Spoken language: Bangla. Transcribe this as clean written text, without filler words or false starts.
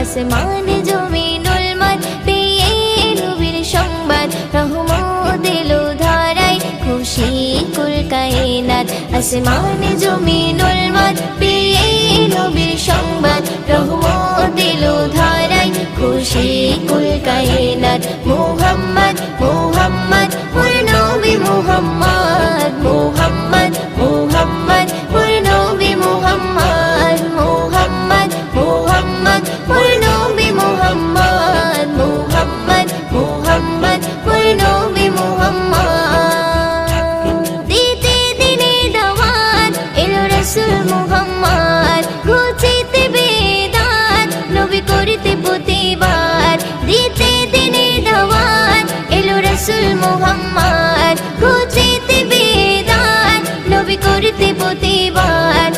আসমানে জমিনুল মাঝ পেয়ে নবীর সংবাদ, রহমত এলো ধারায় খুশি কুল কায়নাত। আসমানে জমিনুল মাঝ পেয়ে নবীর সংবাদ, রহমত এলো ধারায় খুশি কুল কায়নাত। মুহাম্মদ মুহাম্মদ মোর নবী মুহাম্মদ, মুহাম্মদ মুহাম্মদ মোর নবী মুহাম্মদ, মুহাম্মদ মুহাম্মদ মোর নবী মুহাম্মদ, মুহাম্মদ মুহাম্মদ মোর নবী মুহাম্মদ। দিতে দিনে দাওয়াত এলো রাসূল মুহাম্মদ, ঘুচিতে বেদাত নবী করিতে প্রতিবাদ। দিতে দিনে দাওয়াত এলো রাসূল মুহাম্মদ, ঘুচিতে বেদাত নবী করিতে প্রতিবাদ।